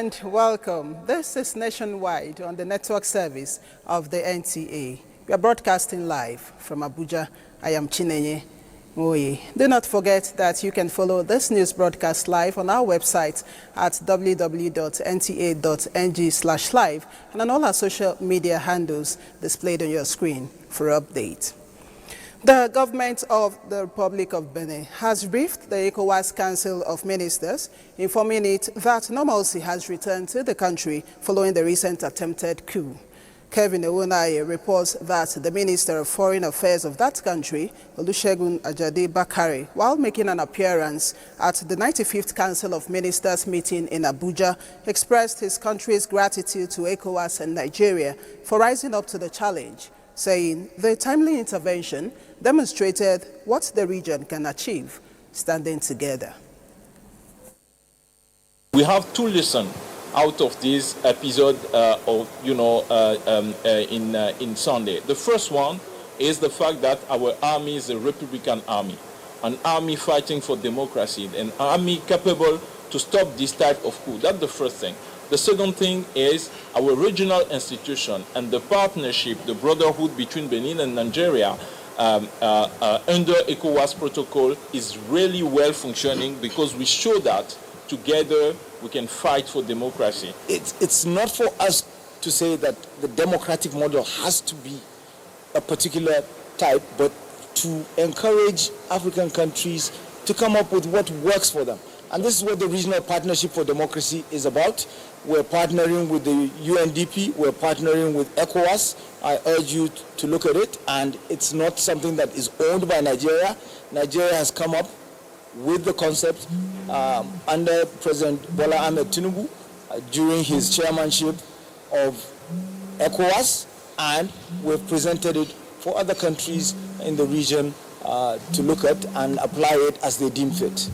and welcome. This is Nationwide on the network service of the NTA. We are broadcasting live from Abuja. I am Chinenye Oye. Do not forget that you can follow this news broadcast live on our website at www.nta.ng/live and on all our social media handles displayed on your screen for update. The government of the Republic of Benin has briefed the ECOWAS Council of Ministers, informing it that normalcy has returned to the country following the recent attempted coup. Kevin Ewunaye reports that the Minister of Foreign Affairs of that country, Olusegun Ajadi Bakare, while making an appearance at the 95th Council of Ministers meeting in Abuja, expressed his country's gratitude to ECOWAS and Nigeria for rising up to the challenge, saying the timely intervention demonstrated what the region can achieve standing together. We have two lessons out of this episode in Sunday. The first one is the fact that our army is a Republican army, an army fighting for democracy, an army capable to stop this type of coup. That's the first thing. The second thing is our regional institution and the partnership, the brotherhood between Benin and Nigeria under ECOWAS protocol is really well functioning because we show that together we can fight for democracy. It's not for us to say that the democratic model has to be a particular type, but to encourage African countries to come up with what works for them. And this is what the Regional Partnership for Democracy is about. We're partnering with the UNDP, we're partnering with ECOWAS. I urge you to look at it, and it's not something that is owned by Nigeria. Nigeria has come up with the concept under President Bola Ahmed Tinubu during his chairmanship of ECOWAS, and we've presented it for other countries in the region to look at and apply it as they deem fit.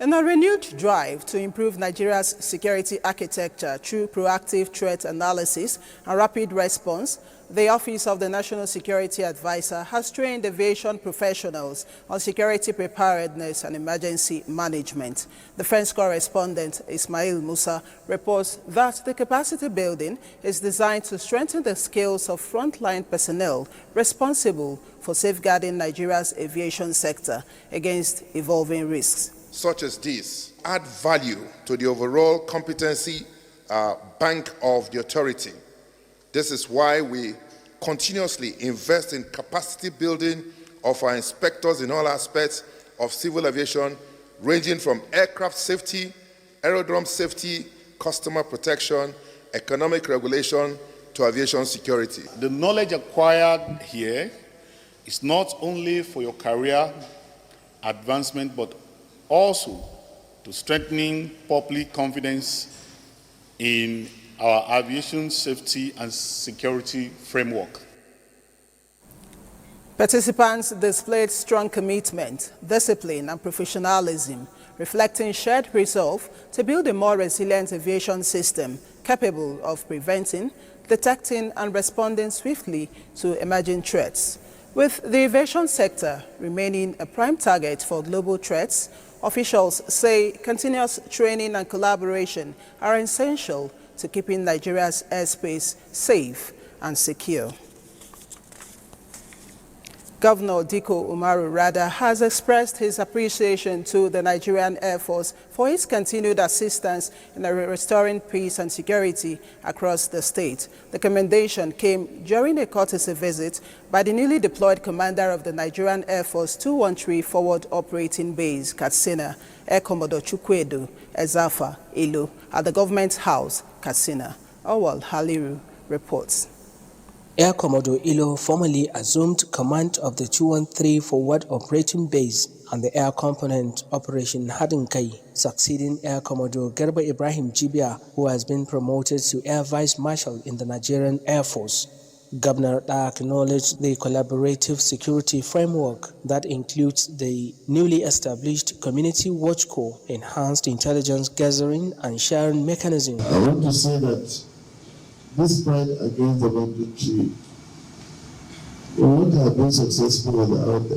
In a renewed drive to improve Nigeria's security architecture through proactive threat analysis and rapid response, the Office of the National Security Advisor has trained aviation professionals on security preparedness and emergency management. Defense correspondent Ismail Musa reports that the capacity building is designed to strengthen the skills of frontline personnel responsible for safeguarding Nigeria's aviation sector against evolving risks. Such as this add value to the overall competency bank of the authority. This is why we continuously invest in capacity building of our inspectors in all aspects of civil aviation, ranging from aircraft safety, aerodrome safety, customer protection, economic regulation, to aviation security. The knowledge acquired here is not only for your career advancement, but also to strengthening public confidence in our aviation safety and security framework. Participants displayed strong commitment, discipline, and professionalism, reflecting shared resolve to build a more resilient aviation system capable of preventing, detecting, and responding swiftly to emerging threats. With the aviation sector remaining a prime target for global threats, officials say continuous training and collaboration are essential to keeping Nigeria's airspace safe and secure. Governor Diko Umaru Rada has expressed his appreciation to the Nigerian Air Force for its continued assistance in restoring peace and security across the state. The commendation came during a courtesy visit by the newly deployed commander of the Nigerian Air Force 213 Forward Operating Base, Katsina, Air Commodore Chukwuedo Ezafa Ilu, at the Government House, Katsina. Owal Haliru reports. Air Commodore Ilo formally assumed command of the 213 Forward Operating Base and the Air Component Operation Hadinkai, succeeding Air Commodore Garba Ibrahim Jibia, who has been promoted to Air Vice Marshal in the Nigerian Air Force. Governor acknowledged the collaborative security framework that includes the newly established Community Watch Corps, enhanced intelligence gathering and sharing mechanism. I want to say that this fight against the banditry will not have been successful without the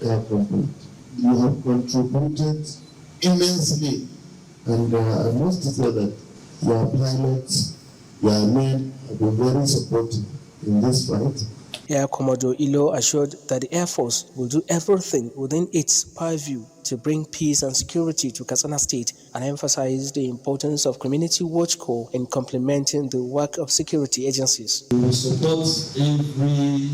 air component. You have contributed immensely. And I must say that your pilots, your men have been very supportive in this fight. Air Commodore Ilo assured that the Air Force will do everything within its purview to bring peace and security to Katsina State, and emphasized the importance of Community Watch Corps in complementing the work of security agencies. We will support every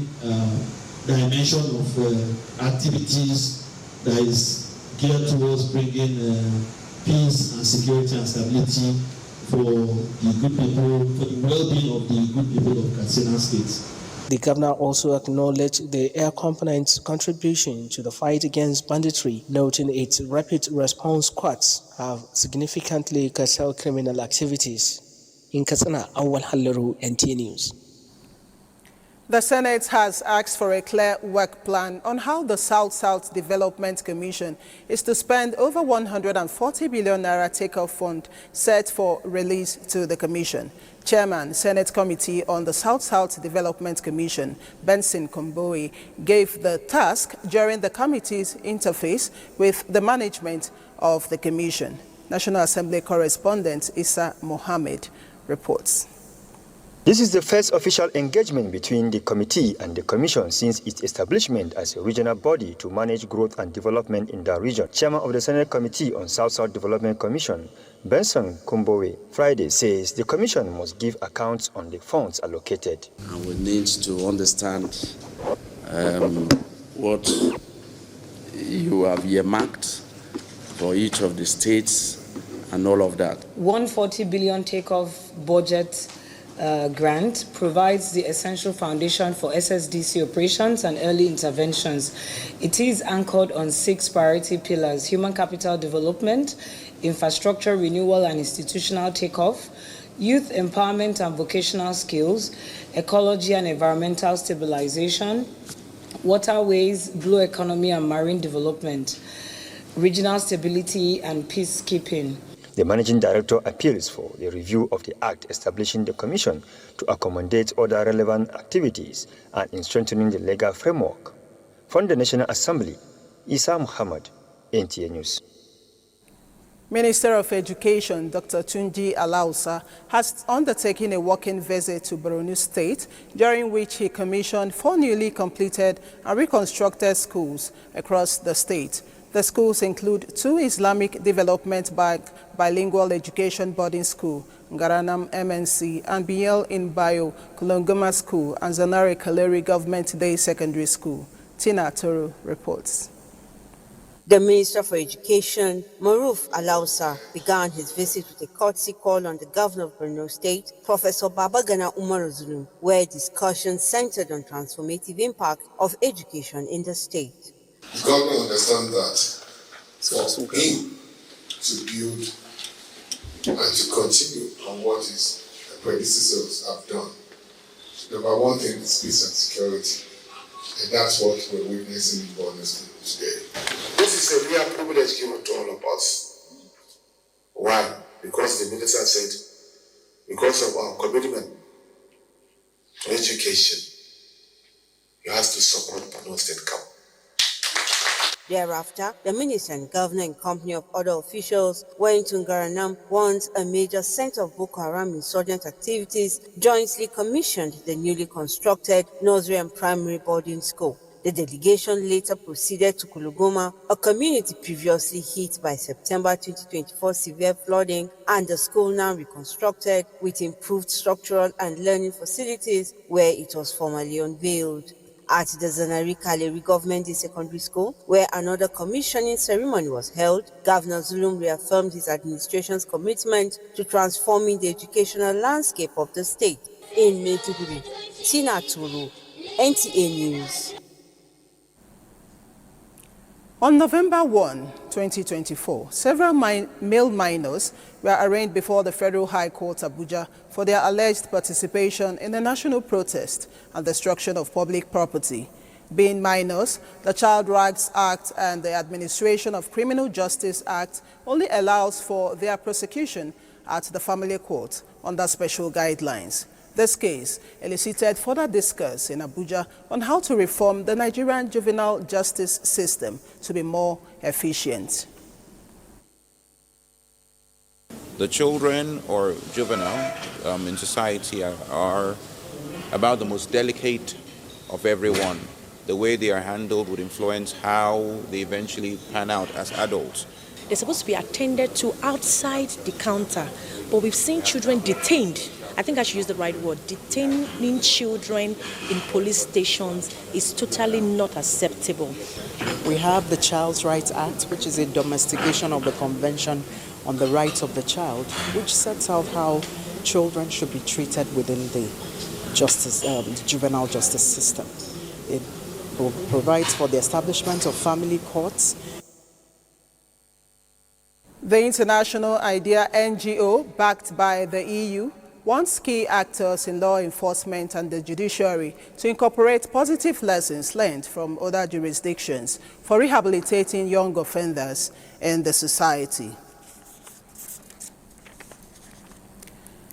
dimension of activities that is geared towards bringing peace and security and stability for the good people, for the well-being of the good people of Katsina State. The governor also acknowledged the air component's contribution to the fight against banditry, noting its rapid response squads have significantly curtailed criminal activities. In Katsina, Awal Hallaru, NTA News. The Senate has asked for a clear work plan on how the South-South Development Commission is to spend over 140 billion naira takeoff fund set for release to the Commission. Chairman, Senate Committee on the South-South Development Commission, Benson Komboe, gave the task during the committee's interface with the management of the Commission. National Assembly correspondent Issa Mohammed reports. This is the first official engagement between the committee and the commission since its establishment as a regional body to manage growth and development in the region. Chairman of the Senate Committee on South-South Development Commission, Benson Komboe, Friday says the commission must give accounts on the funds allocated. And we need to understand what you have earmarked for each of the states and all of that. 140 billion takeoff budget grant provides the essential foundation for SSDC operations and early interventions. It is anchored on 6 priority pillars: human capital development, infrastructure renewal and institutional takeoff, youth empowerment and vocational skills, ecology and environmental stabilization, waterways, blue economy and marine development, regional stability and peacekeeping. The Managing Director appeals for the review of the Act establishing the Commission to accommodate other relevant activities and in strengthening the legal framework. From the National Assembly, Issa Muhammad, NTA News. Minister of Education, Dr. Tunji Alausa, has undertaken a walking visit to Borno State, during which he commissioned 4 newly completed and reconstructed schools across the state. The schools include 2 Islamic Development Bank bilingual education boarding school, Ngaranam MNC, and Biel in Bayo, Kulongoma School, and Zanare Kaleri Government Day Secondary School. Tina Toro reports. The Minister for Education, Maruf Alausa, began his visit with a courtesy call on the Governor of Borno State, Professor Babagana Umar Zulum, where discussions centered on transformative impact of education in the state. The government understands that for him to build and to continue on what his predecessors have done, number one thing is peace and security. And that's what we're witnessing in Borno State today. This is a real privilege given to all of us. Why? Because the minister said, because of our commitment to education, you have to support Borno State Camp. Thereafter, the minister and governor in company of other officials went to Ngaranam, once a major center of Boko Haram insurgent activities, jointly commissioned the newly constructed nursery and primary boarding school. The delegation later proceeded to Kulugoma, a community previously hit by September 2024 severe flooding, and the school now reconstructed with improved structural and learning facilities where it was formerly unveiled. At the Zanari Kaleri Government Day Secondary School, where another commissioning ceremony was held, Governor Zulum reaffirmed his administration's commitment to transforming the educational landscape of the state. In Maiduguri, Tina Turu, NTA News. On November 1, 2024, several male minors were arraigned before the Federal High Court, Abuja, for their alleged participation in the national protest and destruction of public property. Being minors, the Child Rights Act and the Administration of Criminal Justice Act only allows for their prosecution at the family court under special guidelines. This case elicited further discourse in Abuja on how to reform the Nigerian juvenile justice system to be more efficient. The children or juvenile in society are about the most delicate of everyone. The way they are handled would influence how they eventually pan out as adults. They're supposed to be attended to outside the counter, but we've seen children detained. I think I should use the right word. Detaining children in police stations is totally not acceptable. We have the Child's Rights Act, which is a domestication of the Convention on the Rights of the Child, which sets out how children should be treated within the juvenile justice system. It provides for the establishment of family courts. The International IDEA NGO, backed by the EU, wants key actors in law enforcement and the judiciary to incorporate positive lessons learned from other jurisdictions for rehabilitating young offenders in the society.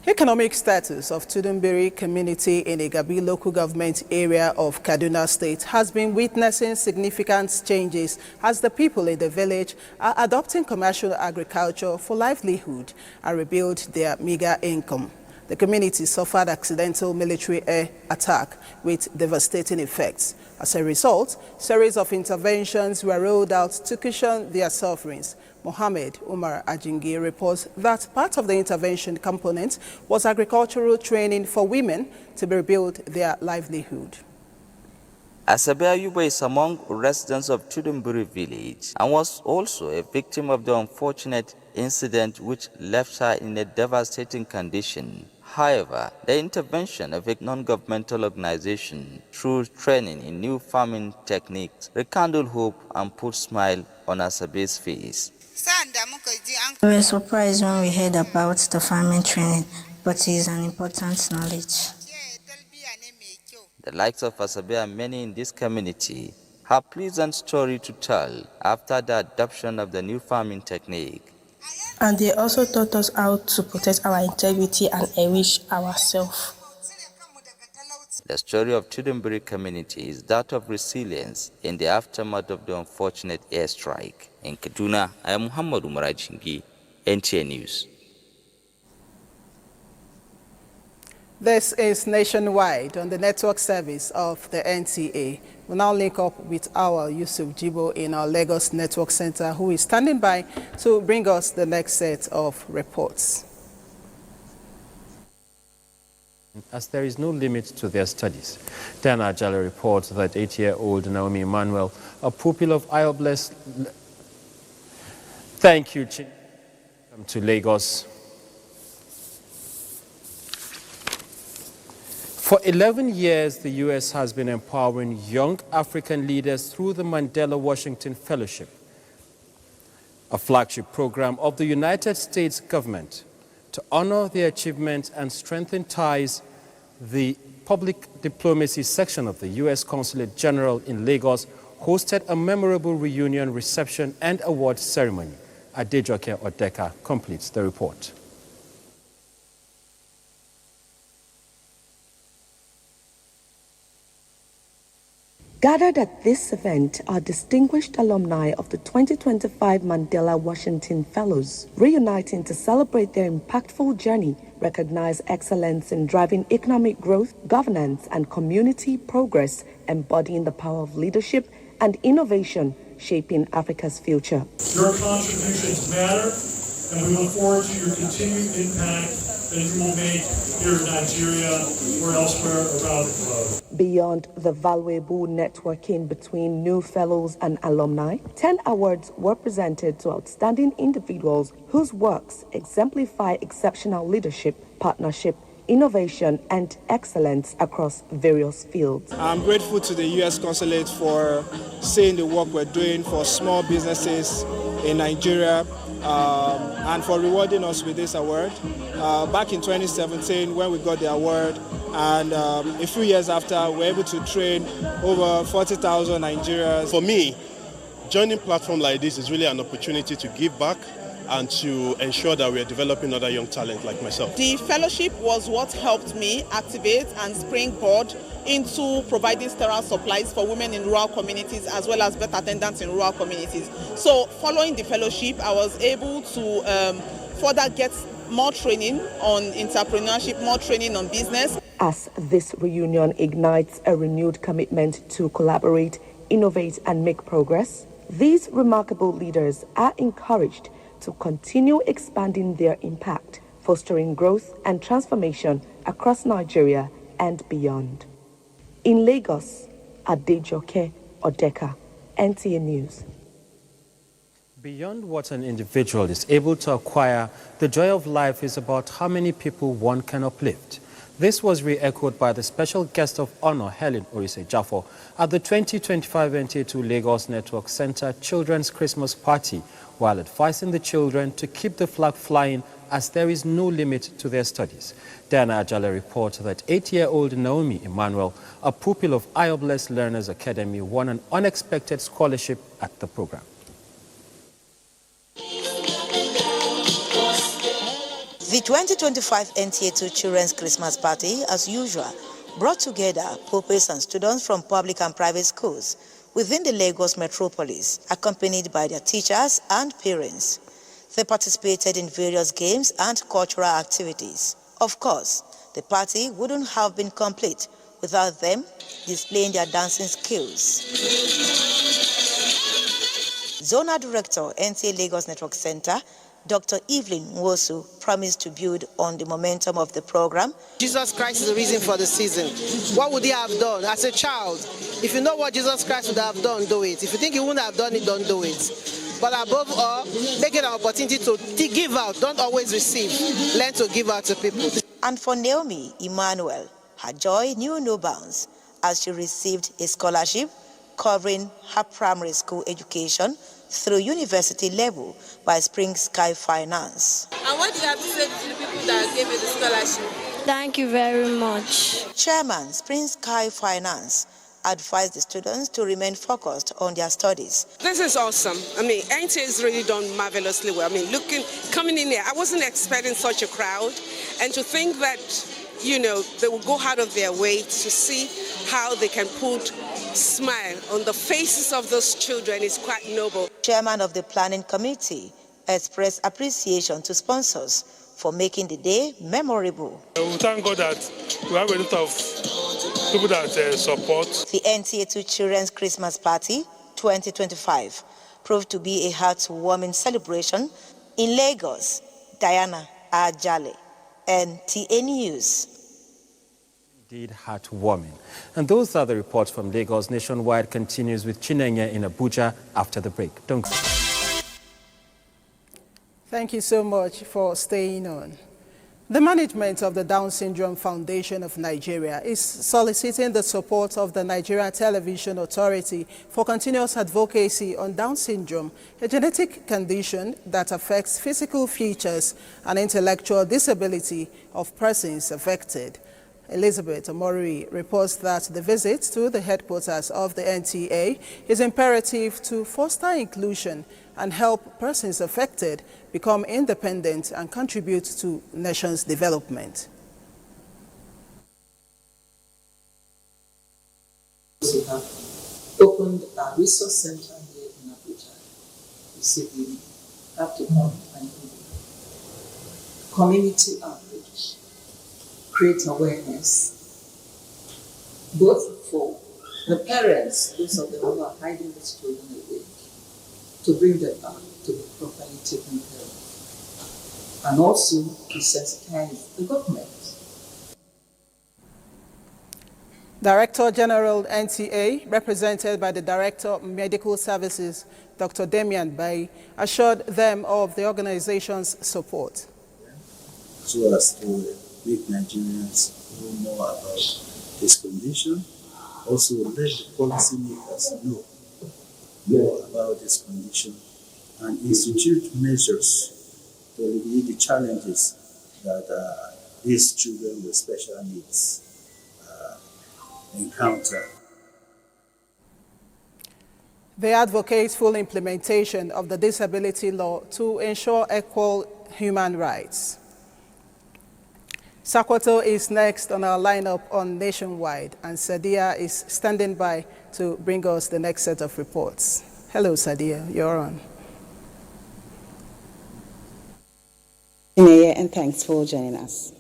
Economic status of Tudumbiri community in Igabi local government area of Kaduna State has been witnessing significant changes as the people in the village are adopting commercial agriculture for livelihood and rebuild their meager income. The community suffered accidental military air attack with devastating effects. As a result, series of interventions were rolled out to cushion their sufferings. Mohammed Umar Ajingi reports that part of the intervention component was agricultural training for women to rebuild their livelihood. Asabe Ayuba is among residents of Tudumbiri village and was also a victim of the unfortunate incident which left her in a devastating condition. However, the intervention of a non-governmental organization through training in new farming techniques rekindled hope and put a smile on Asabe's face. We were surprised when we heard about the farming training, but it is an important knowledge. The likes of Asabe and many in this community have a pleasant story to tell after the adoption of the new farming technique. And they also taught us how to protect our integrity and enrich ourselves. The story of Tudumbiri community is that of resilience in the aftermath of the unfortunate airstrike. In Kaduna, I am Muhammad Umar Ajingi, NTA News. This is Nationwide on the network service of the NTA. We'll now link up with our Yusuf Jibo in our Lagos Network Center, who is standing by to bring us the next set of reports. As there is no limit to their studies. Dana Jala reports that 8-year-old Naomi Emmanuel, a pupil of Iobles. Thank you, Chin. Welcome to Lagos. For 11 years, the U.S. has been empowering young African leaders through the Mandela Washington Fellowship, a flagship program of the United States government to honor their achievements and strengthen ties. The public diplomacy section of the U.S. Consulate General in Lagos hosted a memorable reunion reception and award ceremony. Adejoke Odeka completes the report. Gathered at this event are distinguished alumni of the 2025 Mandela Washington Fellows, reuniting to celebrate their impactful journey, recognize excellence in driving economic growth, governance, and community progress, embodying the power of leadership and innovation, shaping Africa's future. Your contributions matter, and we look forward to your continued impact that you will make here in Nigeria or elsewhere around the globe. Beyond the valuable networking between new fellows and alumni, 10 awards were presented to outstanding individuals whose works exemplify exceptional leadership, partnership, innovation, and excellence across various fields. I'm grateful to the U.S. Consulate for seeing the work we're doing for small businesses in Nigeria and for rewarding us with this award. Back in 2017, when we got the award, and a few years after, we were able to train over 40,000 Nigerians. For me, joining a platform like this is really an opportunity to give back and to ensure that we are developing other young talent like myself. The fellowship was what helped me activate and springboard into providing sterile supplies for women in rural communities as well as birth attendants in rural communities. So following the fellowship, I was able to further get more training on entrepreneurship, more training on business. As this reunion ignites a renewed commitment to collaborate, innovate, and make progress, these remarkable leaders are encouraged to continue expanding their impact, fostering growth and transformation across Nigeria and beyond. In Lagos, Adejoke Odeka, NTA News. Beyond what an individual is able to acquire, the joy of life is about how many people one can uplift. This was re-echoed by the special guest of honor, Helen Orise Jaffo, at the 2025 NTA Lagos Network Center Children's Christmas Party, while advising the children to keep the flag flying as there is no limit to their studies. Diana Ajala reports that 8-year-old Naomi Emmanuel, a pupil of Iobless Learners Academy, won an unexpected scholarship at the program. The 2025 NTA Children's Christmas Party, as usual, brought together pupils and students from public and private schools within the Lagos metropolis, accompanied by their teachers and parents. They participated in various games and cultural activities. Of course, the party wouldn't have been complete without them displaying their dancing skills. Zonal Director, NTA Lagos Network Center, Dr. Evelyn Nwosu, promised to build on the momentum of the program. Jesus Christ is the reason for the season. What would he have done as a child? If you know what Jesus Christ would have done, do it. If you think he wouldn't have done it, don't do it. But above all, make it an opportunity to give out. Don't always receive. Learn to give out to people. And for Naomi Emmanuel, her joy knew no bounds as she received a scholarship covering her primary school education through university level by Spring Sky Finance. And what do you have to say to the people that gave you the scholarship? Thank you very much. Chairman Spring Sky Finance advised the students to remain focused on their studies. This is awesome. I mean, NTA has really done marvelously well. I mean, coming in here, I wasn't expecting such a crowd, and to think that, you know, they will go out of their way to see how they can put smile on the faces of those children is quite noble. Chairman of the planning committee expressed appreciation to sponsors for making the day memorable. We thank God that we have a lot of people that support. The NTA Children's Christmas Party 2025 proved to be a heartwarming celebration in Lagos. Diana Ajale, NTA News. Indeed, heartwarming. And those are the reports from Lagos. Nationwide continues with Chinenye in Abuja after the break. Don't go. Thank you so much for staying on. The management of the Down Syndrome Foundation of Nigeria is soliciting the support of the Nigerian Television Authority for continuous advocacy on Down syndrome, a genetic condition that affects physical features and intellectual disability of persons affected. Elizabeth Omori reports that the visit to the headquarters of the NTA is imperative to foster inclusion and help persons affected become independent and contribute to nation's development. We have opened a resource center here in Abuja. You see, we have to come and do community outreach, create awareness, both for the parents, those of them who are hiding these children away, to bring them back to be properly taken care of, and also to sensitize the government. Director General NTA, represented by the Director of Medical Services, Dr. Damian Bay, assured them of the organization's support. So as to make Nigerians know more about this condition, also let the policymakers know more about this condition and institute measures to alleviate the challenges that these children with special needs encounter. They advocate full implementation of the disability law to ensure equal human rights. Sokoto is next on our lineup on Nationwide, and Sadia is standing by to bring us the next set of reports. Hello, Sadia, you're on. And thanks for joining us.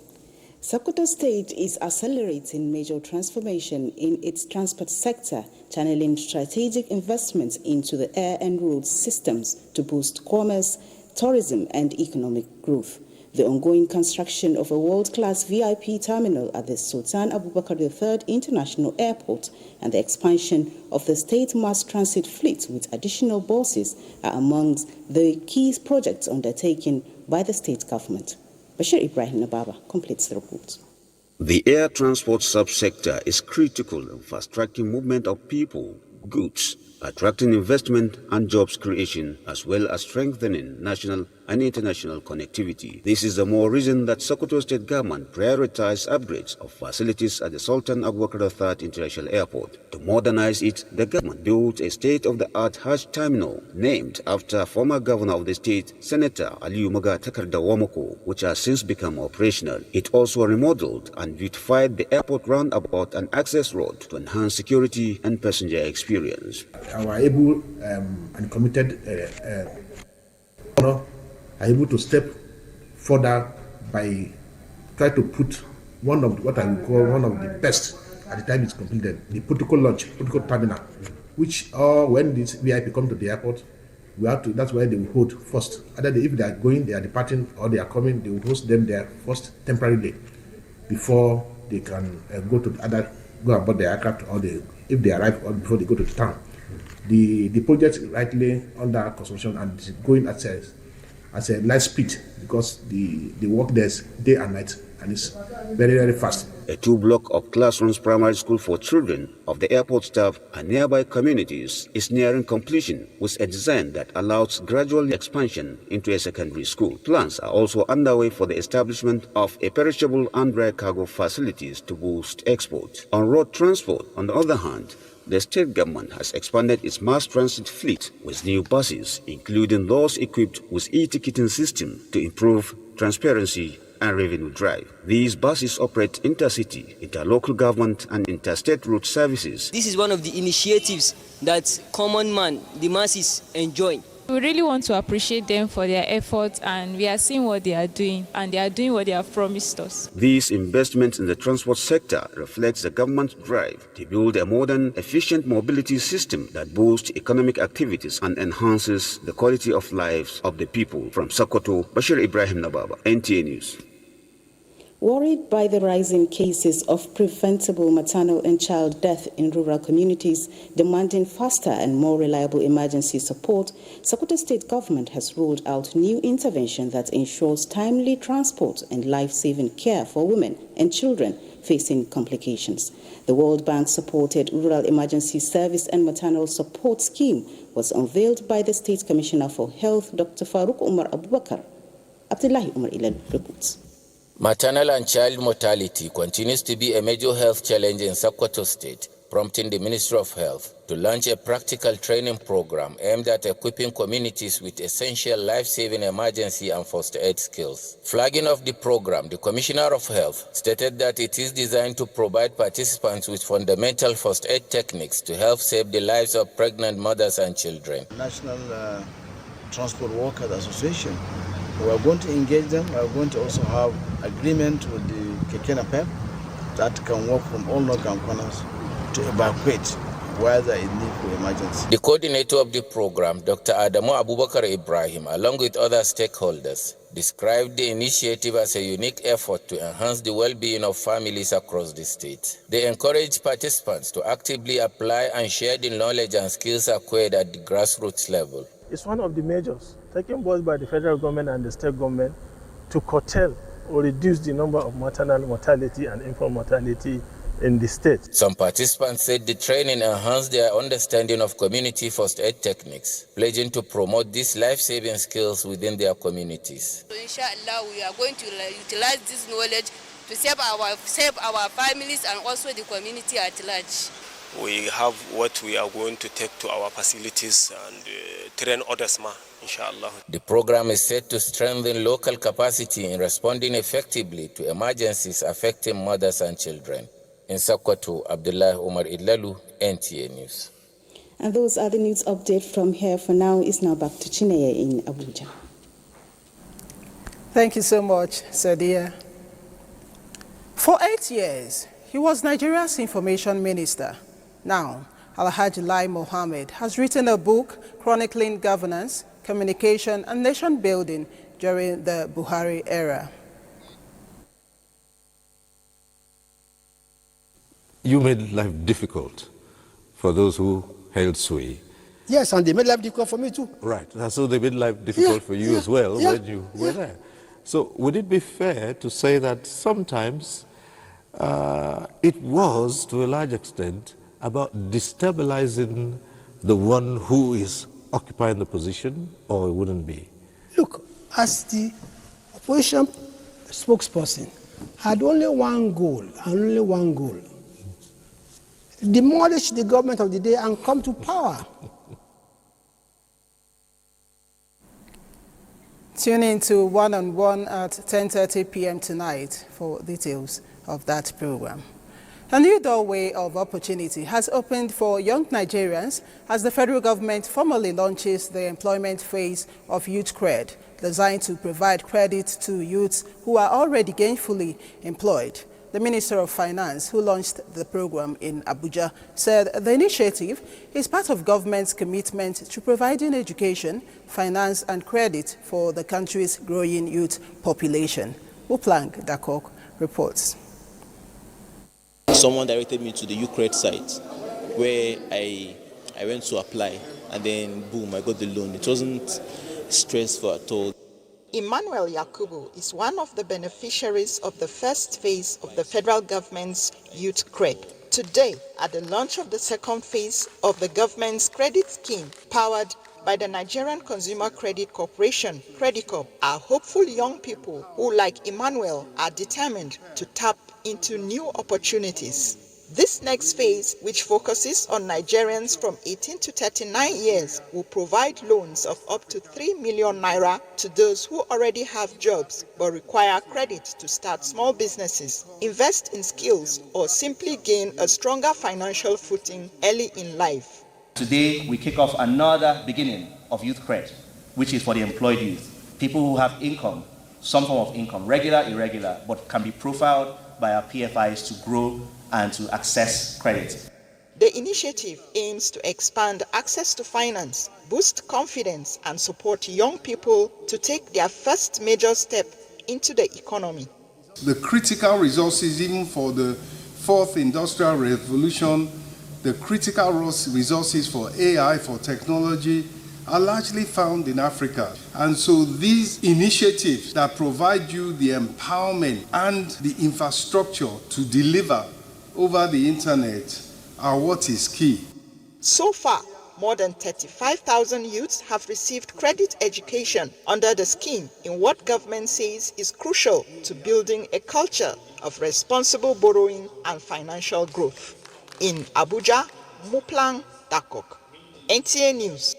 Sokoto State is accelerating major transformation in its transport sector, channeling strategic investments into the air and road systems to boost commerce, tourism, and economic growth. The ongoing construction of a world-class VIP terminal at the Sultan Abubakar III International Airport and the expansion of the state mass transit fleet with additional buses are among the key projects undertaken by the state government. Bashir Ibrahim Nababa completes the report. The air transport subsector is critical in fast-tracking movement of people, goods, attracting investment and jobs creation, as well as strengthening national and international connectivity. This is the more reason that Sokoto State Government prioritized upgrades of facilities at the Sultan Abubakar III International Airport. To modernize it, the government built a state-of-the-art Hajj terminal named after former governor of the state, Senator Aliyu Maga Takarda Wamako, which has since become operational. It also remodeled and beautified the airport roundabout and access road to enhance security and passenger experience. Our able and committed are able to step further by trying to put one of what I would call one of the best at the time it's completed, the protocol launch, protocol terminal, which when this VIP come to the airport, we have to. That's where they will hold first. Either if they are going, they are departing, or they are coming, they will host them there first temporarily before they can go aboard the aircraft, or if they arrive, or before they go to the town. The project is rightly under construction and is going at a light speed because the work there is day and night and it's very, very fast. A 2-block of classrooms primary school for children of the airport staff and nearby communities is nearing completion with a design that allows gradual expansion into a secondary school. Plans are also underway for the establishment of a perishable and dry cargo facilities to boost export. On road transport, on the other hand, the state government has expanded its mass transit fleet with new buses, including those equipped with e-ticketing system to improve transparency and revenue drive. These buses operate intercity, interlocal government and interstate route services. This is one of the initiatives that common man, the masses, enjoy. We really want to appreciate them for their efforts, and we are seeing what they are doing, and they are doing what they have promised us. These investments in the transport sector reflects the government's drive to build a modern, efficient mobility system that boosts economic activities and enhances the quality of lives of the people. From Sokoto, Bashir Ibrahim Nababa, NTA News. Worried by the rising cases of preventable maternal and child death in rural communities demanding faster and more reliable emergency support, Sokoto State Government has rolled out new intervention that ensures timely transport and life-saving care for women and children facing complications. The World Bank-supported Rural Emergency Service and Maternal Support Scheme was unveiled by the State Commissioner for Health, Dr. Faruk Umar Abubakar. Abdullahi Umar Ilal reports. Maternal and child mortality continues to be a major health challenge in Sokoto State, prompting the Ministry of Health to launch a practical training program aimed at equipping communities with essential life-saving emergency and first aid skills. Flagging off the program, the Commissioner of Health stated that it is designed to provide participants with fundamental first aid techniques to help save the lives of pregnant mothers and children. National Transport Workers Association. We are going to engage them. We are going to also have agreement with the Kekena PEP that can work from all nook and corners to evacuate where there is need for emergency. The coordinator of the program, Dr. Adamu Abubakar Ibrahim, along with other stakeholders, described the initiative as a unique effort to enhance the well-being of families across the state. They encouraged participants to actively apply and share the knowledge and skills acquired at the grassroots level. It's one of the measures taken both by the federal government and the state government to curtail or reduce the number of maternal mortality and infant mortality in the state. Some participants said the training enhanced their understanding of community first aid techniques, pledging to promote these life-saving skills within their communities. So inshallah, we are going to utilize this knowledge to save our families and also the community at large. We have what we are going to take to our facilities and train others, inshallah. The program is set to strengthen local capacity in responding effectively to emergencies affecting mothers and children. In Sokoto, Abdullah Umar Idlalu, NTA News. And those are the news updates from here for now. Is now back to Chineye in Abuja. Thank you so much, Sadia. For 8 years, he was Nigeria's information minister. Now, Alhaji Lai Mohammed has written a book chronicling governance, communication, and nation building during the Buhari era. You made life difficult for those who held sway. Yes, and they made life difficult for me too. Right, so they made life difficult for you as well when you were there. So would it be fair to say that sometimes it was, to a large extent, about destabilizing the one who is occupying the position, or it wouldn't be? Look, as the opposition spokesperson, I had only one goal, and only one goal. Demolish the government of the day and come to power. Tune in to One-on-One at 10:30 p.m. tonight for details of that program. A new doorway of opportunity has opened for young Nigerians as the federal government formally launches the employment phase of Youth Cred, designed to provide credit to youths who are already gainfully employed. The Minister of Finance, who launched the program in Abuja, said the initiative is part of government's commitment to providing education, finance and credit for the country's growing youth population. Uplang Dakok reports. Someone directed me to the Ucred site where I went to apply, and then boom, I got the loan. It wasn't stressful at all. Emmanuel Yakubu is one of the beneficiaries of the first phase of the federal government's Youth Cred. Today, at the launch of the second phase of the government's credit scheme, powered by the Nigerian Consumer Credit Corporation, Credicorp, are hopeful young people who, like Emmanuel, are determined to tap into new opportunities. This next phase, which focuses on Nigerians from 18 to 39 years, will provide loans of up to 3 million naira to those who already have jobs but require credit to start small businesses, invest in skills, or simply gain a stronger financial footing early in life. Today, we kick off another beginning of Youth Cred, which is for the employed youth, people who have income, some form of income, regular, irregular, but can be profiled by our PFIs to grow and to access credit. The initiative aims to expand access to finance, boost confidence, and support young people to take their first major step into the economy. The critical resources, even for the fourth industrial revolution, the critical resources for AI, for technology, are largely found in Africa. And so these initiatives that provide you the empowerment and the infrastructure to deliver over the internet are what is key. So far, more than 35,000 youths have received credit education under the scheme in what government says is crucial to building a culture of responsible borrowing and financial growth. In Abuja, Muplang Dakok, NTA News.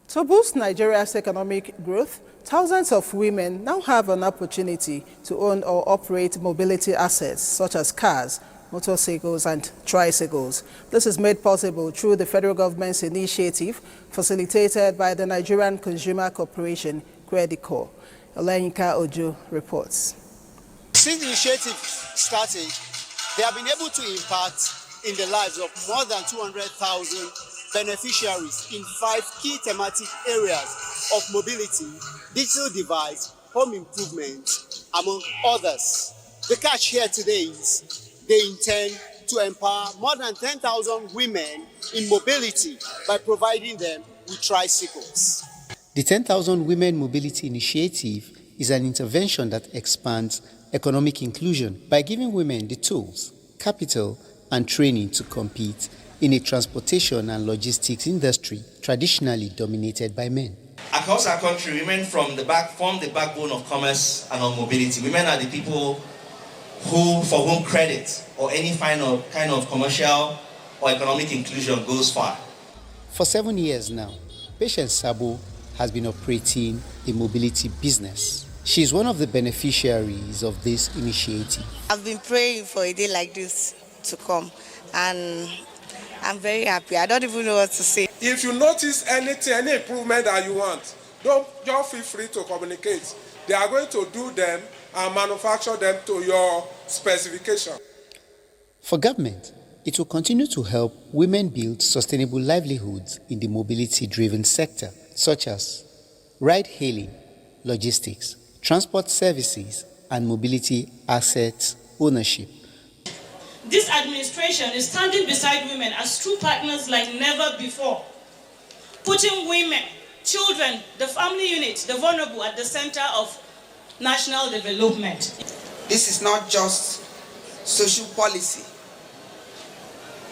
To boost Nigeria's economic growth, thousands of women now have an opportunity to own or operate mobility assets such as cars, motorcycles and tricycles. This is made possible through the federal government's initiative facilitated by the Nigerian Consumer Corporation, Credicorp. Olayinka Ojo reports. Since the initiative started, they have been able to impact in the lives of more than 200,000 beneficiaries in 5 key thematic areas of mobility, digital device, home improvement, among others. The catch here today is they intend to empower more than 10,000 women in mobility by providing them with tricycles. The 10,000 Women Mobility Initiative is an intervention that expands economic inclusion by giving women the tools, capital, and training to compete in a transportation and logistics industry traditionally dominated by men. Across our country, women form the backbone of commerce and of mobility. Women are the people for whom credit or any kind of commercial or economic inclusion goes far. For 7 years now, Patience Sabo has been operating a mobility business. She is one of the beneficiaries of this initiative. I've been praying for a day like this to come, and I'm very happy. I don't even know what to say. If you notice anything, any improvement that you want, don't just feel free to communicate. They are going to do them and manufacture them to your specification. For government, it will continue to help women build sustainable livelihoods in the mobility-driven sector, such as ride-hailing, logistics, transport services, and mobility assets ownership. This administration is standing beside women as true partners like never before, putting women, children, the family unit, the vulnerable at the center of national development. This is not just social policy.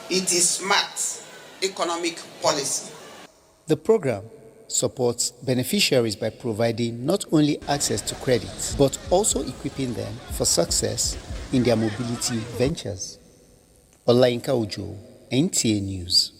It is smart economic policy. The program supports beneficiaries by providing not only access to credit, but also equipping them for success in their mobility ventures. Olayinka Ojo, NTA News.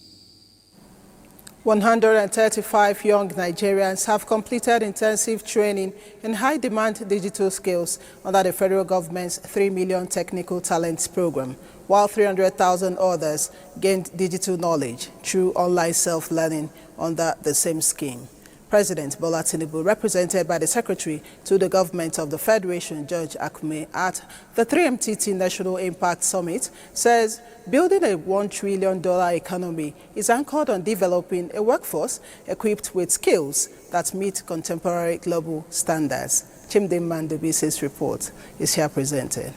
135 young Nigerians have completed intensive training in high-demand digital skills under the federal government's 3 million technical talents program, while 300,000 others gained digital knowledge through online self-learning under the same scheme. President Bola Tinubu, represented by the Secretary to the Government of the Federation, George Akume, at the 3MTT National Impact Summit, says building a $1 trillion economy is anchored on developing a workforce equipped with skills that meet contemporary global standards. Chimdim Mandubisi's report is here presented.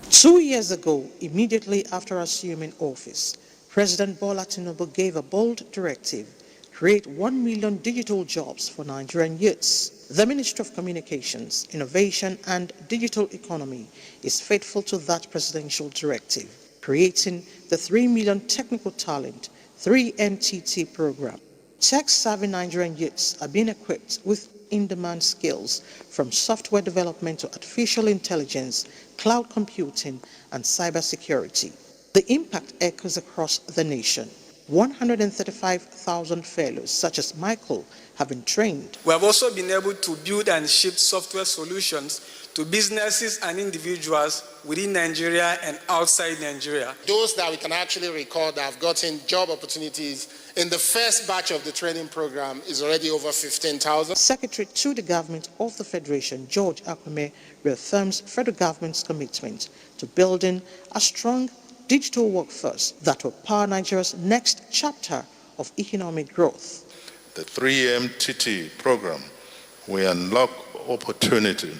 2 years ago, immediately after assuming office, President Bola Tinubu gave a bold directive: create 1 million digital jobs for Nigerian youths. The Ministry of Communications, Innovation and Digital Economy is faithful to that presidential directive, creating the 3 million technical talent 3MTT program. Tech-savvy Nigerian youths are being equipped with in-demand skills from software development to artificial intelligence, cloud computing, and cybersecurity. The impact echoes across the nation. 135,000 fellows, such as Michael, have been trained. We have also been able to build and ship software solutions to businesses and individuals within Nigeria and outside Nigeria. Those that we can actually record that have gotten job opportunities in the first batch of the training program is already over 15,000. Secretary to the Government of the Federation, George Akume, reaffirms federal government's commitment to building a strong digital workforce that will power Nigeria's next chapter of economic growth. The 3MTT program will unlock opportunity,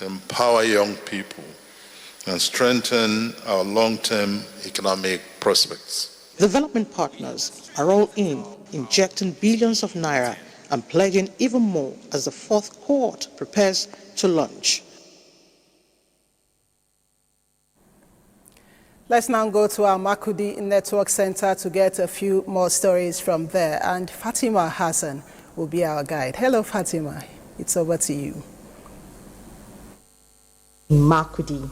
empower young people, and strengthen our long-term economic prospects. Development partners are all in, injecting billions of naira and pledging even more as the fourth cohort prepares to launch. Let's now go to our Makurdi Network Center to get a few more stories from there. And Fatima Hassan will be our guide. Hello, Fatima. It's over to you. Makurdi.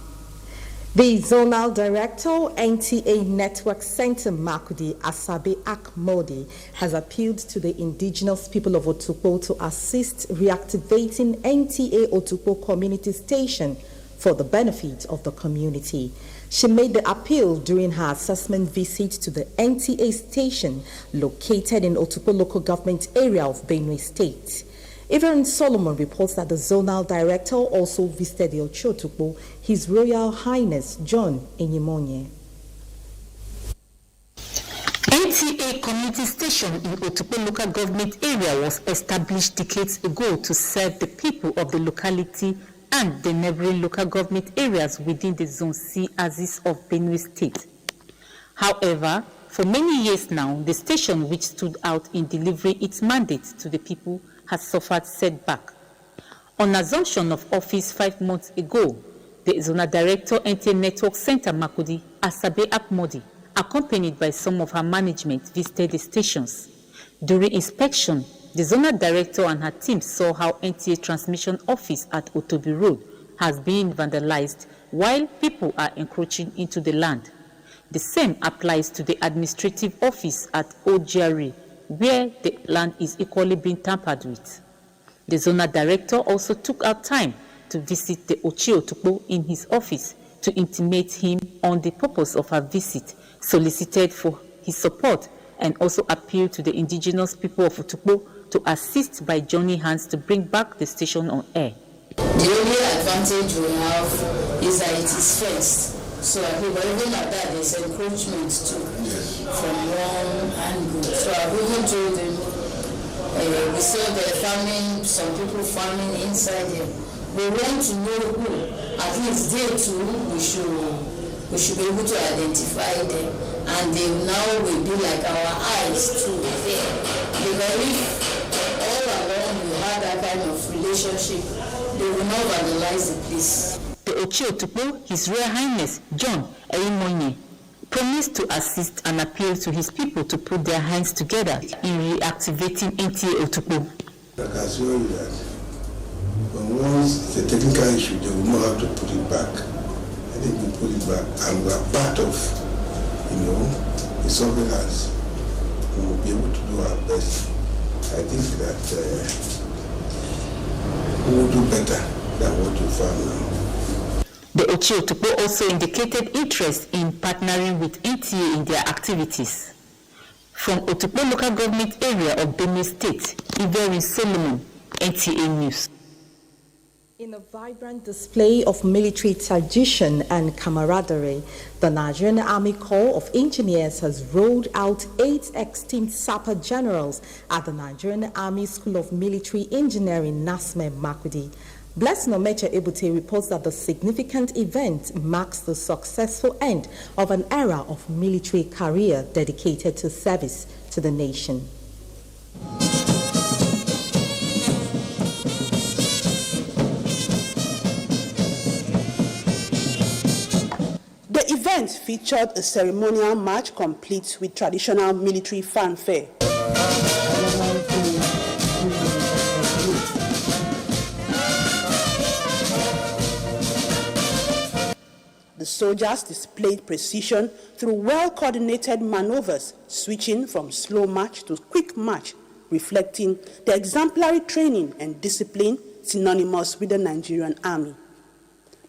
The Zonal Director, NTA Network Center Makurdi, Asabe Akmodi, has appealed to the indigenous people of Otukpo to assist reactivating NTA Otukpo Community Station for the benefit of the community. She made the appeal during her assessment visit to the NTA station located in Otukpo local government area of Benue State. Evelyn Solomon reports that the zonal director also visited the Otukpo, His Royal Highness John Enyimonye. NTA community station in Otukpo local government area was established decades ago to serve the people of the locality and the neighboring local government areas within the Zone C axis of Benue State. However, for many years now, the station, which stood out in delivering its mandate to the people, has suffered setback. On assumption of office 5 months ago, the Zonal Director NTA Network Center Makurdi, Asabe Akmodi, accompanied by some of her management, visited the stations. During inspection, the Zonal Director and her team saw how NTA Transmission Office at Otobi Road has been vandalized while people are encroaching into the land. The same applies to the Administrative Office at Ojari, where the land is equally being tampered with. The Zonal Director also took out time to visit the Ochi Otukpo in his office to intimate him on the purpose of her visit, solicited for his support, and also appealed to the indigenous people of Otukpo to assist by joining hands to bring back the station on air. The only advantage we have is that it is fenced. So even at that, there's encroachment too from one angle. So I've even told them, we saw they're farming, some people farming inside here. We want to know who, at least they too, we should be able to identify them. And they now will be like our eyes too there. Because if all along we had that kind of relationship, they will not vandalize the place. The Ochi Otukpo, His Royal Highness John Eyimonye, promised to assist and appeal to his people to put their hands together in reactivating NTA Otukpo. I can assure you that once it's a technical issue, they will know how to put it back. And they will put it back. And we are part of, the surveillance. We will be able to do our best. I think that we will do better than what we found now. The Ochi Otukpo also indicated interest in partnering with NTA in their activities. From Otukpo local government area of Benin State, Iverin Solomon, NTA News. In a vibrant display of military tradition and camaraderie, the Nigerian Army Corps of Engineers has rolled out 8 extinct Sapper generals at the Nigerian Army School of Military Engineering, NASME, Makurdi. Blessing Omeche Ebute reports that the significant event marks the successful end of an era of military career dedicated to service to the nation. The event featured a ceremonial march complete with traditional military fanfare. The soldiers displayed precision through well-coordinated maneuvers, switching from slow march to quick march, reflecting the exemplary training and discipline synonymous with the Nigerian Army.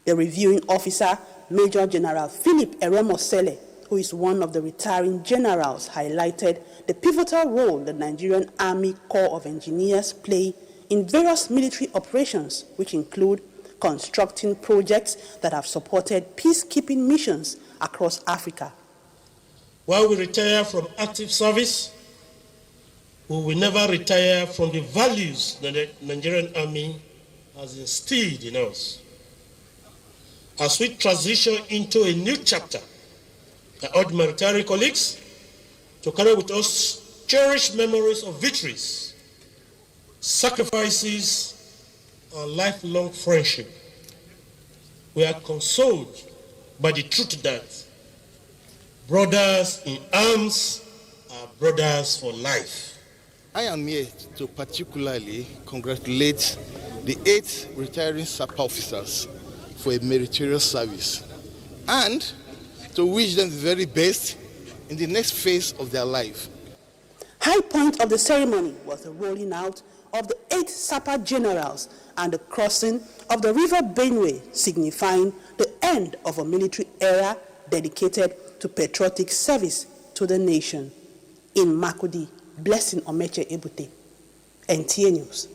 The reviewing officer, Major General Philip Eremosele, who is one of the retiring generals, highlighted the pivotal role the Nigerian Army Corps of Engineers play in various military operations, which include constructing projects that have supported peacekeeping missions across Africa. While we retire from active service, we will never retire from the values that the Nigerian Army has instilled in us. As we transition into a new chapter, I urge my retiring colleagues to carry with us cherished memories of victories, sacrifices, and lifelong friendship. We are consoled by the truth that brothers in arms are brothers for life. I am here to particularly congratulate the 8 retiring SAP officers for a meritorious service and to wish them the very best in the next phase of their life. High point of the ceremony was the rolling out of the 8 Sapper generals and the crossing of the River Benue, signifying the end of a military era dedicated to patriotic service to the nation. In Makurdi, Blessing Omeche Ebute, NTA News.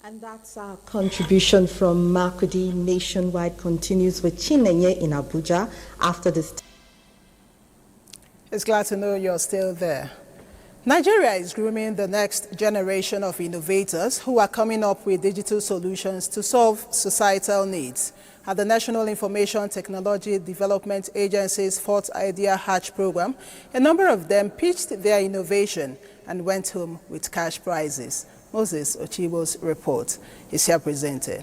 And that's our contribution from Makurdi. Nationwide continues with Chinenye in Abuja after this. It's glad to know you're still there. Nigeria is grooming the next generation of innovators who are coming up with digital solutions to solve societal needs. At the National Information Technology Development Agency's 4th Idea Hatch program, a number of them pitched their innovation and went home with cash prizes. Moses Ochibo's report is here presented.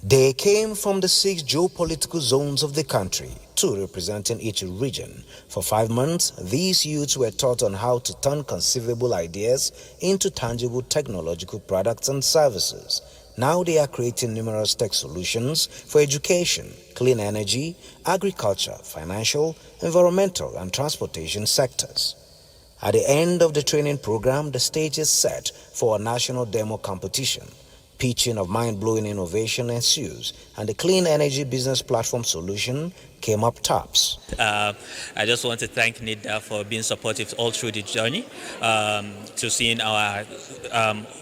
They came from the 6 geopolitical zones of the country, 2 representing each region. For 5 months, these youths were taught on how to turn conceivable ideas into tangible technological products and services. Now they are creating numerous tech solutions for education, clean energy, agriculture, financial, environmental, and transportation sectors. At the end of the training program, the stage is set for a national demo competition. Pitching of mind-blowing innovation ensues, and the clean energy business platform solution came up tops. I just want to thank NIDA for being supportive all through the journey, to seeing our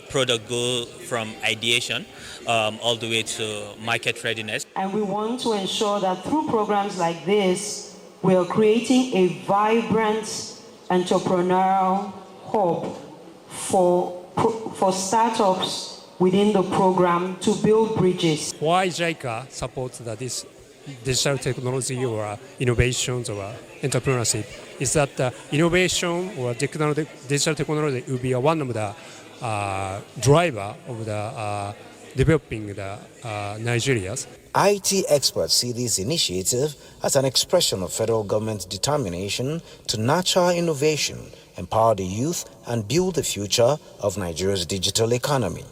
product go from ideation all the way to market readiness. And we want to ensure that through programs like this, we are creating a vibrant entrepreneurial hub for startups within the program to build bridges. Why JICA supports this digital technology or innovations or entrepreneurship is that innovation or digital technology will be one of the driver of the developing the Nigerians. IT experts see this initiative as an expression of federal government's determination to nurture innovation, empower the youth, and build the future of Nigeria's digital economy.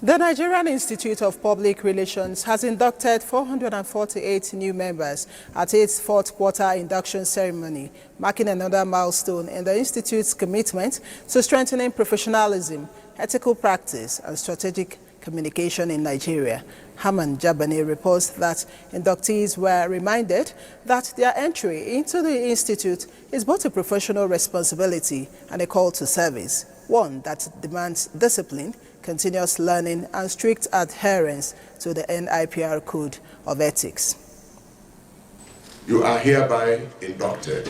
The Nigerian Institute of Public Relations has inducted 448 new members at its fourth quarter induction ceremony, marking another milestone in the Institute's commitment to strengthening professionalism, ethical practice, and strategic communication in Nigeria. Haman Jabane reports that inductees were reminded that their entry into the institute is both a professional responsibility and a call to service, one that demands discipline, continuous learning, and strict adherence to the NIPR Code of Ethics. You are hereby inducted.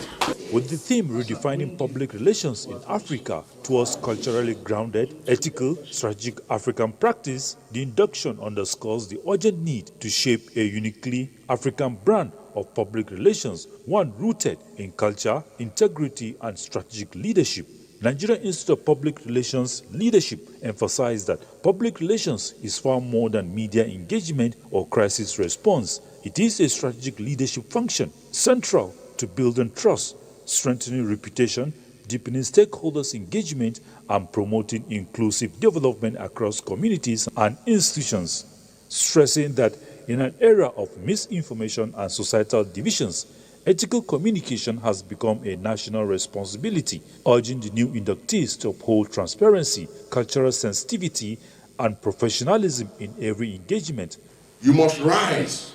With the theme redefining public relations in Africa towards culturally grounded, ethical, strategic African practice, the induction underscores the urgent need to shape a uniquely African brand of public relations, one rooted in culture, integrity, and strategic leadership. Nigerian Institute of Public Relations leadership emphasized that public relations is far more than media engagement or crisis response. It is a strategic leadership function, central to building trust, strengthening reputation, deepening stakeholders' engagement, and promoting inclusive development across communities and institutions, stressing that in an era of misinformation and societal divisions, ethical communication has become a national responsibility, urging the new inductees to uphold transparency, cultural sensitivity, and professionalism in every engagement. You must rise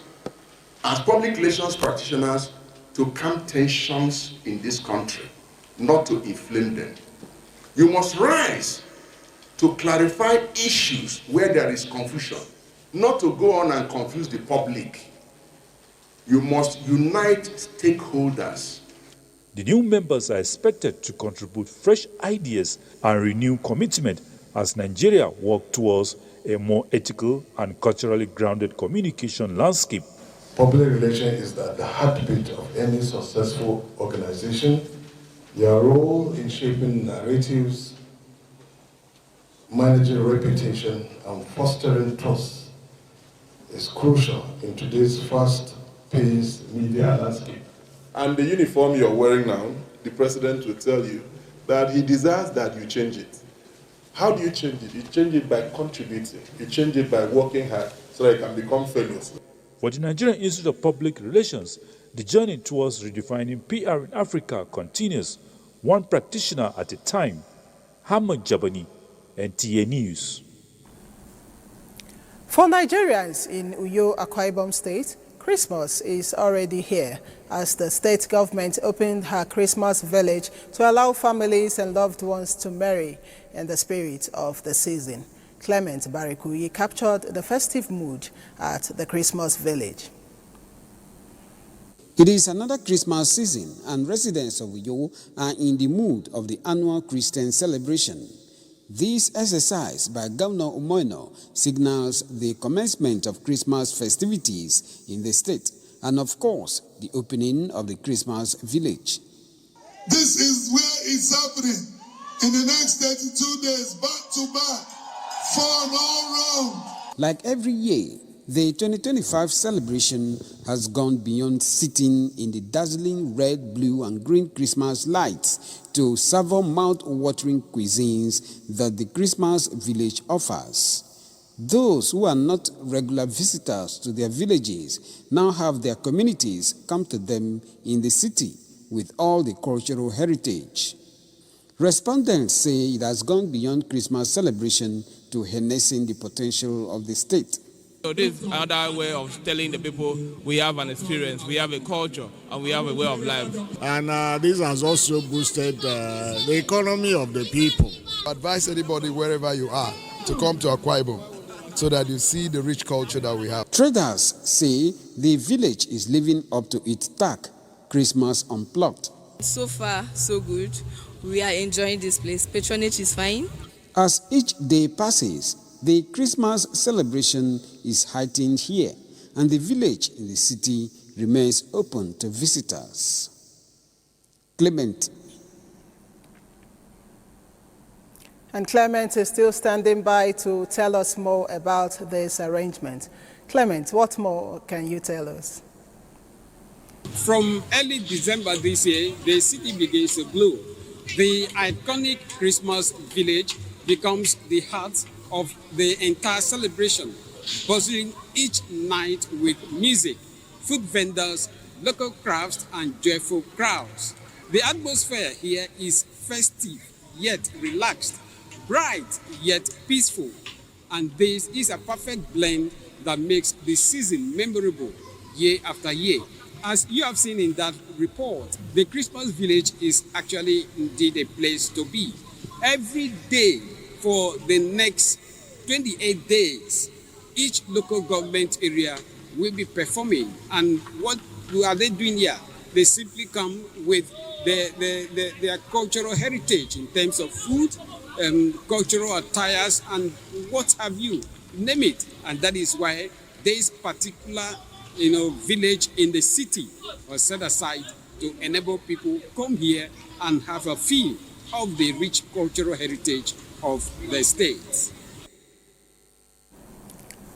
as public relations practitioners to calm tensions in this country, not to inflame them. You must rise to clarify issues where there is confusion, not to go on and confuse the public. You must unite stakeholders. The new members are expected to contribute fresh ideas and renew commitment as Nigeria works towards a more ethical and culturally grounded communication landscape. Public relations is at the heartbeat of any successful organization. Their role in shaping narratives, managing reputation, and fostering trust is crucial in today's fast-paced media landscape. And the uniform you're wearing now, the president will tell you that he desires that you change it. How do you change it? You change it by contributing. You change it by working hard so that you can become famous. For the Nigerian Institute of Public Relations, the journey towards redefining PR in Africa continues, one practitioner at a time. Hamad Jabani, NTA News. For Nigerians in Uyo, Akwa Ibom State, Christmas is already here as the state government opened her Christmas village to allow families and loved ones to marry in the spirit of the season. Clement Barikuyi captured the festive mood at the Christmas village. It is another Christmas season and residents of Uyo are in the mood of the annual Christian celebration. This exercise by Governor Umoino signals the commencement of Christmas festivities in the state and, of course, the opening of the Christmas village. This is where it's happening in the next 32 days, back to back, fun all round. Like every year, the 2025 celebration has gone beyond sitting in the dazzling red, blue, and green Christmas lights to savor mouth-watering cuisines that the Christmas village offers. Those who are not regular visitors to their villages now have their communities come to them in the city with all the cultural heritage. Respondents say it has gone beyond Christmas celebration to harnessing the potential of the state. So this is another way of telling the people we have an experience, we have a culture, and we have a way of life. And this has also boosted the economy of the people. I advise anybody wherever you are to come to Akwa Ibom so that you see the rich culture that we have. Traders say the village is living up to its tag, Christmas Unplugged. So far, so good. We are enjoying this place. Patronage is fine. As each day passes, the Christmas celebration is heightened here, and the village in the city remains open to visitors. Clement. And Clement is still standing by to tell us more about this arrangement. Clement, what more can you tell us? From early December this year, the city begins to glow. The iconic Christmas village becomes the heart of the entire celebration, bustling each night with music, food vendors, local crafts, and joyful crowds. The atmosphere here is festive yet relaxed, bright yet peaceful, and this is a perfect blend that makes the season memorable year after year. As you have seen in that report, the Christmas village is actually indeed a place to be. Every day for the next 28 days, each local government area will be performing. And what are they doing here? They simply come with their cultural heritage in terms of food, cultural attires, and what have you, name it. And that is why this particular village in the city was set aside to enable people come here and have a feel of the rich cultural heritage of the state.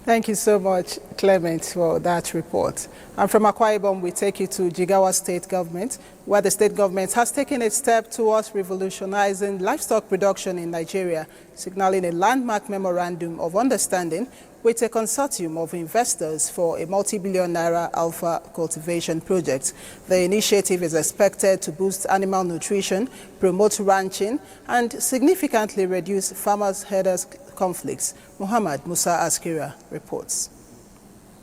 Thank you so much, Clement, for that report. And from Akwa Ibom, we take you to Jigawa State Government, where the state government has taken a step towards revolutionizing livestock production in Nigeria, signaling a landmark memorandum of understanding with a consortium of investors for a multi-billion naira alpha cultivation project. The initiative is expected to boost animal nutrition, promote ranching, and significantly reduce farmers-herders conflicts. Muhammad Musa Askira reports.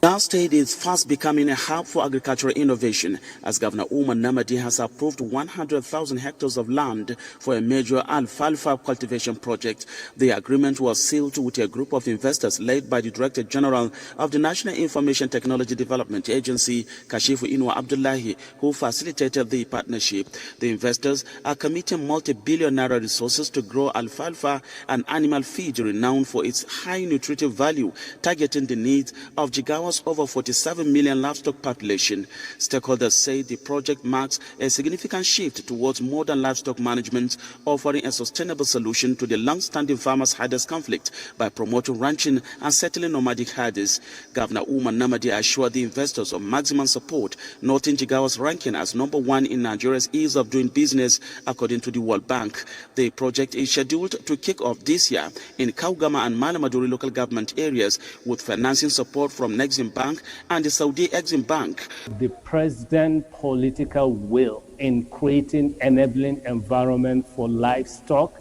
That state is fast becoming a hub for agricultural innovation, as Governor Umar Namadi has approved 100,000 hectares of land for a major alfalfa cultivation project. The agreement was sealed with a group of investors led by the Director General of the National Information Technology Development Agency, Kashifu Inwa Abdullahi, who facilitated the partnership. The investors are committing multi-billion naira resources to grow alfalfa, an animal feed renowned for its high nutritive value, targeting the needs of Jigawa over 47 million livestock population. Stakeholders say the project marks a significant shift towards modern livestock management, offering a sustainable solution to the long-standing farmers-herders conflict by promoting ranching and settling nomadic herders. Governor Umar Namadi assured the investors of maximum support, noting Jigawa's ranking as #1 in Nigeria's ease of doing business, according to the World Bank. The project is scheduled to kick off this year in Kaugama and Malamaduri local government areas, with financing support from Exim Bank and the Saudi Exim Bank. The president's political will in creating enabling environment for livestock,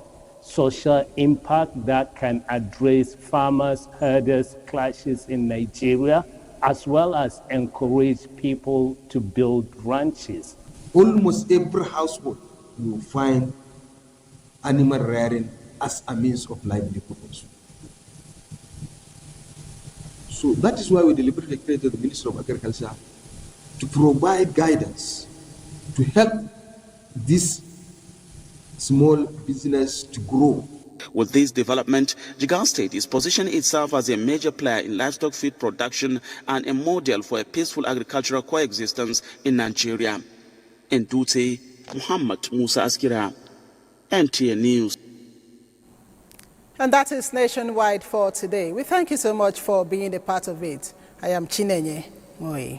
social impact that can address farmers, herders, clashes in Nigeria, as well as encourage people to build ranches. Almost every household you will find animal rearing as a means of livelihood. So that is why we deliberately created the Ministry of Agriculture to provide guidance, to help this small business to grow. With this development, Jigawa State is positioning itself as a major player in livestock feed production and a model for a peaceful agricultural coexistence in Nigeria. In Dutse, Muhammad Musa Askira, NTA News. And that is Nationwide for today. We thank you so much for being a part of it. I am Chinenye Moi.